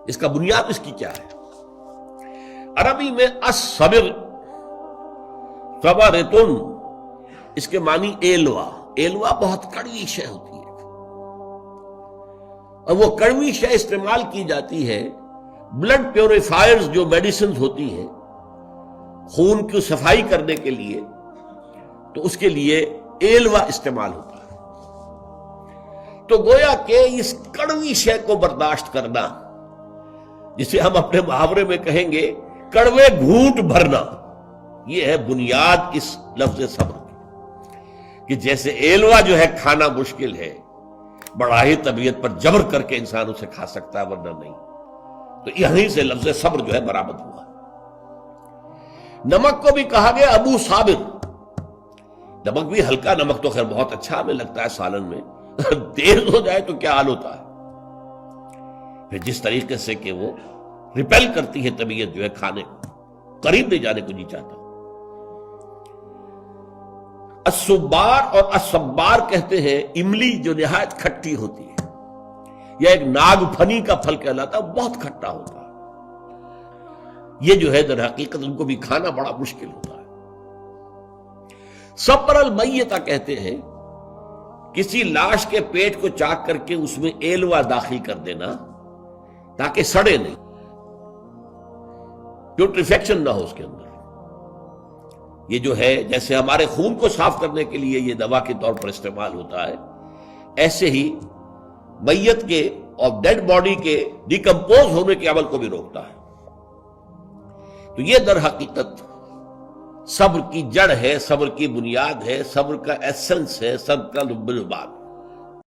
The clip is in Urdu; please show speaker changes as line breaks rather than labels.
اس کا بنیاد اس کی کیا ہے؟ عربی میں الصبر، صبرتن، اس کے معنی ایلوا، ایلوا بہت کڑوی شے ہوتی ہے، اور وہ کڑوی شے استعمال کی جاتی ہے بلڈ پیوریفائرز جو میڈیسنز ہوتی ہیں خون کی صفائی کرنے کے لیے، تو اس کے لیے ایلوا استعمال ہوتا ہے۔ تو گویا کہ اس کڑوی شے کو برداشت کرنا، جسے ہم اپنے محاورے میں کہیں گے کڑوے گھونٹ بھرنا، یہ ہے بنیاد اس لفظ صبر کی، کہ جیسے ایلوا جو ہے کھانا مشکل ہے، بڑا ہی طبیعت پر جبر کر کے انسان اسے کھا سکتا ہے ورنہ نہیں، تو یہیں سے لفظ صبر جو ہے برآمد ہوا۔ نمک کو بھی کہا گیا ابو صابر، نمک بھی ہلکا نمک تو خیر بہت اچھا ہمیں لگتا ہے سالن میں، تیز ہو جائے تو کیا حال ہوتا ہے، پھر جس طریقے سے کہ وہ ریپیل کرتی ہے طبیعت جو ہے کھانے کو، قریب نہیں جانے کو نہیں چاہتا۔ الصبار اور الصبار کہتے ہیں املی جو نہایت کھٹی ہوتی ہے، یا ایک ناگ پھنی کا پھل کہلاتا ہے، بہت کھٹا ہوتا ہے، یہ جو ہے در حقیقت ان کو بھی کھانا بڑا مشکل ہوتا ہے۔ صبر المیتہ کہتے ہیں کسی لاش کے پیٹ کو چاک کر کے اس میں ایلوا داخل کر دینا تاکہ سڑے نہیں، پیوٹریفیکشن نہ ہو اس کے اندر۔ یہ جو ہے جیسے ہمارے خون کو صاف کرنے کے لیے یہ دوا کے طور پر استعمال ہوتا ہے، ایسے ہی میت کے اور ڈیڈ باڈی کے ڈیکمپوز ہونے کے عمل کو بھی روکتا ہے۔ تو یہ در حقیقت صبر کی جڑ ہے، صبر کی بنیاد ہے، صبر کا ایسنس ہے، صبر کا لب لباب۔